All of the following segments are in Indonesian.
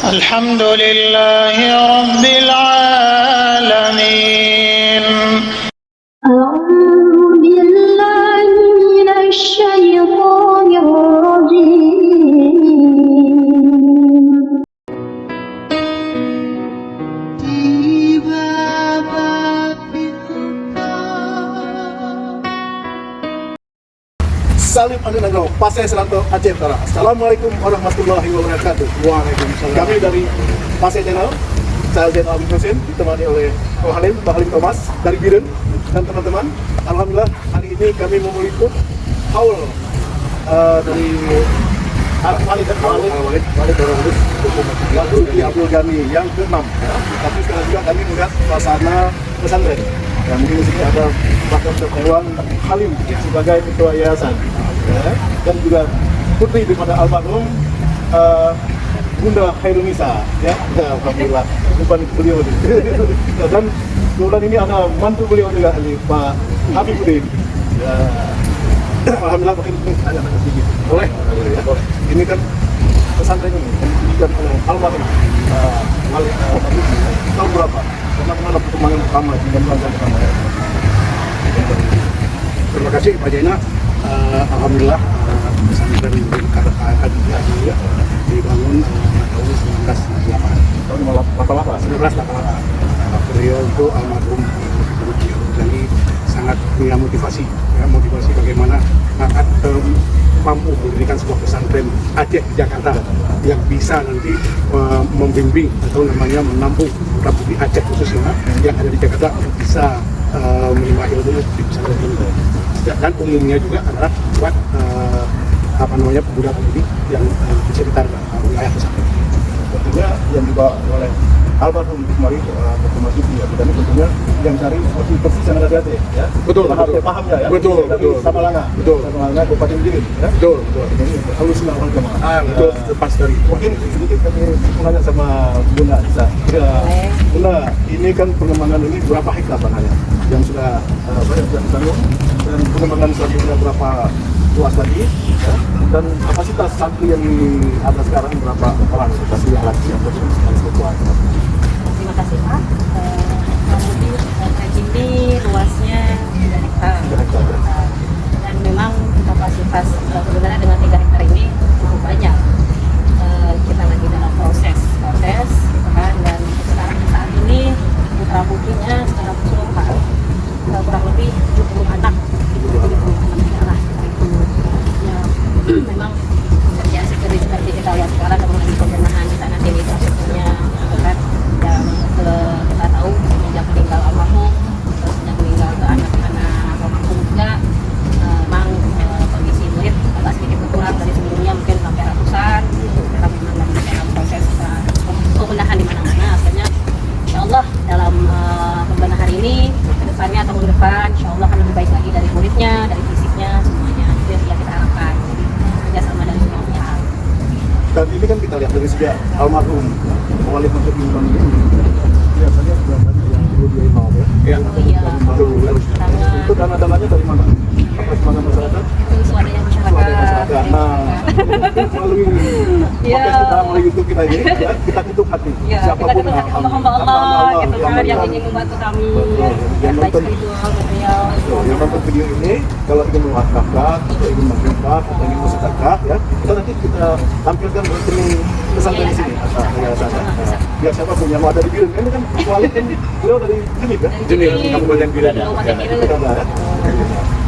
الحمد لله رب العالمين. أعوذ بالله من الشيطان الرجيم. Salim Anu Nagro, Pasai Selatan Aceh Utara. Assalamualaikum warahmatullahi wabarakatuh. Waalaikumsalam. Kami dari Pasai Channel, saya Zainal Abidin Hussein, ditemani oleh Pak Halim Thomas dari Biren dan teman-teman. Alhamdulillah hari ini kami mau meliput haul dari Walid di Abdul Ghani yang ke-6. Tapi sekarang juga kami melihat suasana pesantren. Ya, mungkin di sini ada Pak Dr. Hewan Halim sebagai ketua yayasan, ya, dan juga putri daripada almarhum Bunda Khairunisa, ya, alhamdulillah bukan beliau ini. Dan kemudian ini ada mantu beliau juga, Pak Habibuddin. Ya, alhamdulillah mungkin tanya sedikit. Boleh? Ya, boleh. Ini kan pesantren ini yang didirikan oleh almarhum Malik tahun berapa? Kemana perkembangan pertama di bulan pertama? Terima kasih Pak Jaina. Alhamdulillah pesantren Kadiyah dibangun tahun 1988. Tahun 1988. Beliau itu almarhum jadi sangat punya motivasi bagaimana akan mampu mendirikan sebuah pesantren Aceh di Jakarta yang bisa nanti membimbing atau namanya menampung Republik Aceh khususnya yang ada di Jakarta bisa menerima ilmu di pesantren ini. Dan umumnya juga adalah buat pemuda-pemudi yang di sekitar wilayah pesantren. Tentunya yang dibawa oleh almarhum kemarin termasuk di Abidani, tentunya yang cari seperti persis yang ada di Aceh, ya. Betul. Pahamnya ya. Betul. Sama Langa. Betul. Sama Langa Kabupaten Biren, ya. Betul. Ini halus wal jamaah. Betul. Lepas dari Mungkin sedikit kami menanya sama Bunda Isa. Ya, Bunda, ini kan pengembangan ini berapa hektar banyak yang sudah banyak dibangun, dan pengembangan selanjutnya berapa luas lagi, ya? Dan kapasitas santri yang ada sekarang berapa orang kasih alat yang berkuat? Terima kasih Pak. Kurang lebih trek ini luasnya 3 hektar. Dan memang kapasitas sebenarnya dengan 3 hektar ini cukup banyak. Kita lagi dalam proses gitu kan, dan sekarang saat ini putra putrinya secara keseluruhan kurang lebih 70 anak lah itu. Ya, memang kerja seperti kita lihat sekarang kemudian di pembenahan di sana sini sebetulnya kan, yang kita tahu sejak meninggal almarhum, terus sejak meninggal ke anak-anak almarhum juga memang kondisi murid agak sedikit berkurang dari sebelumnya, mungkin sampai ratusan. Kita memang lagi dalam proses pembenahan di mana-mana. Akhirnya insya Allah dalam pembenahan ini kedepannya atau tahun depan insya Allah akan lebih baik lagi dari muridnya, dari fisiknya, semuanya. Itu yang kita harapkan. Jadi kerjasama dari semua pihak. Dan ini kan kita lihat dari segi almarhum Walid Mansur bin Bani ini biasanya gambarnya yang perlu dia mau, ya. Iya. Iya. Itu dana-dananya dari mana? Atas mana masyarakat? Itu swadaya Swadaya masyarakat. masyarakat. Nah, melalui Iya. podcast kita, melalui YouTube kita ini, ya, kita tutup hati. Ya, kita ketemu hamba-hamba Allah gitu kan, yang ingin membantu kami. Yang Baik nonton, spiritual, material. yang nonton video ini, kalau ingin mewakafkan, atau ingin menginfak, atau ingin bersedekah, ya, kita nanti kita tampilkan rekening pesantren di sini, yayasan, ya. Biar siapa pun yang mau ada di Biren, ini kan Walid kan beliau dari Jenib, ya. Jenib, Kabupaten Biren. Kabupaten Biren. Kita ada, ya.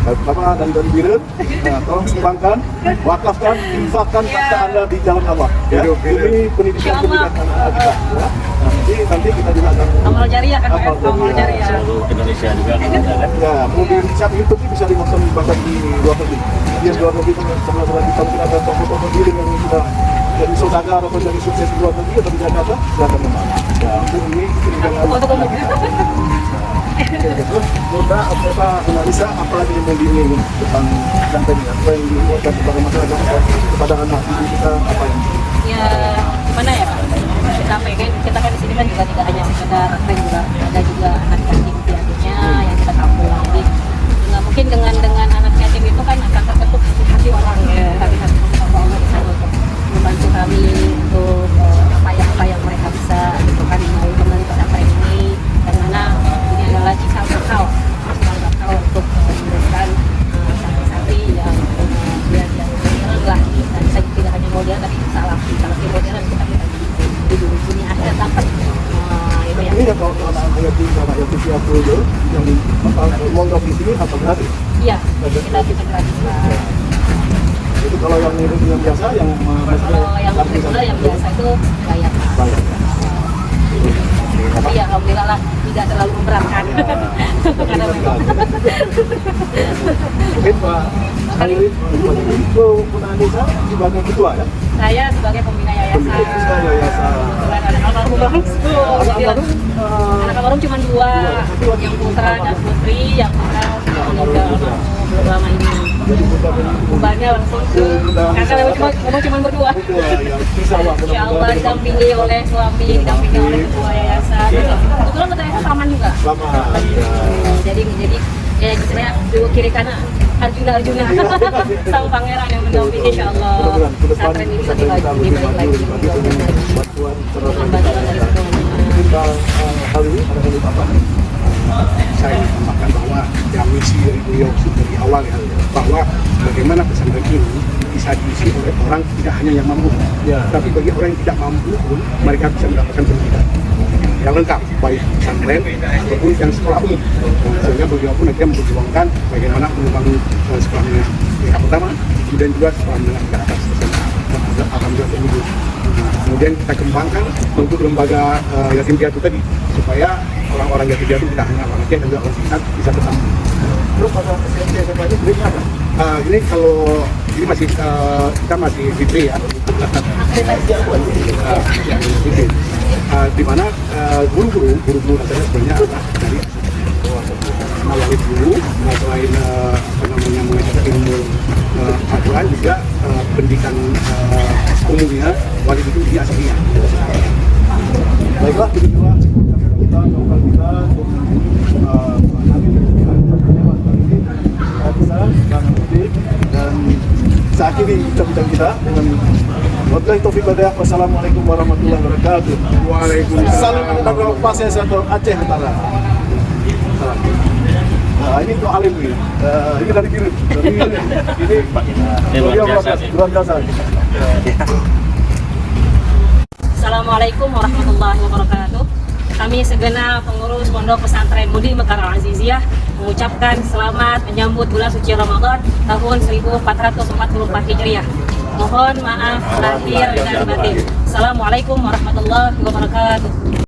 Bapak dan dari Biren, nah, tolong sumbangkan, wakafkan, infakkan kata Anda di jalan Allah, ya. Demi pendidikan anak kita, ya. Nanti kita juga akan Amal jariah kan, Amal amal jariah. jariah. Indonesia juga kan. ya, mau di share YouTube ini bisa ditonton bahkan di luar negeri. Dia di luar negeri itu sebelah kita mungkin ada toko-toko Biren yang sudah jadi saudagar atau jadi sukses di luar negeri atau di Jakarta, silakan memang. Ya, untuk ini Untuk umum. Terus, Bunda, apa analisa apalagi yang mau diingin tentang sampai ini, apa yang dibuatkan kepada masyarakat, kepada anak didik kita, apa yang Ya, gimana ya Pak? Kita kan di sini kan juga tidak hanya sekedar tren, juga ada juga anak yatim piatunya yang kita tampung lagi. Nggak mungkin dengan anak yatim itu kan akan terketuk hati orang ya, hati-hati Allah di sana untuk membantu kami untuk apa yang folder yang mondok di sini apa gratis? Iya, kita gratis. Itu kalau yang biasa yang Kalau yang reguler yang biasa itu bayar. bayar. Tapi ya alhamdulillah lah tidak terlalu memberatkan. Karena memang Mungkin Pak Khalid itu Puna Desa sebagai ketua ya? saya sebagai pembina yayasan. Pembina yayasan. Kebetulan ada almarhum langsung. Jadi anak almarhum cuma dua, yang putra dan putri, yang putra meninggal almarhum belum lama ini. Jadi putra Bebannya langsung ke kakak memang cuma berdua. yang bisa lah Insya Allah didampingi oleh suami, didampingi oleh ketua yayasan. Kebetulan ketua yayasan paman juga. sama. Jadi ya istilahnya dua kiri kanan Arjuna sang pangeran yang mendampingi insya Allah pesantren ini lebih baik lagi Bantuan dengan bantuan dari semuanya. kita kali ini ada kali apa? Saya tambahkan bahwa yang misi dari beliau dari awal ya, bahwa bagaimana pesantren ini bisa diisi oleh orang tidak hanya yang mampu, Ya. tapi bagi orang yang tidak mampu pun mereka bisa mendapatkan pendidikan yang lengkap, baik pesantren ataupun yang sekolah umum. Sehingga beliau pun akan memperjuangkan bagaimana membangun sekolah menengah tingkat pertama, kemudian juga sekolah menengah tingkat atas. Alhamdulillah begitu. Kemudian kita kembangkan untuk lembaga yatim piatu tadi, supaya orang-orang yatim piatu tidak hanya orang Aceh dan juga orang sekitar bisa bersama. Terus pada SMP SMA ini grade apa? Ini kalau ini masih kita masih fitri ya. Fitri. Di mana guru-guru rasanya sebenarnya adalah dari Mawalid dulu, selain mengajar ilmu Al-Quran juga pendidikan umumnya wali itu di aslinya. Baiklah, begitulah kita lokal kita dan saat ini bincang-bincang kita dengan wabillahi taufiq wal hidayah. Wassalamualaikum warahmatullahi wabarakatuh. Waalaikumsalam. Salam dari Pasir Satu Aceh Utara. Salam. Nah, ini untuk alim ini. Ini dari kiri. Ini luar biasa. Assalamualaikum warahmatullahi wabarakatuh. Kami segenap pengurus Pondok Pesantren Mudi Mekar Al-Aziziyah mengucapkan selamat menyambut bulan suci Ramadan tahun 1444 Hijriah. Mohon maaf lahir dan batin. Assalamualaikum warahmatullahi wabarakatuh.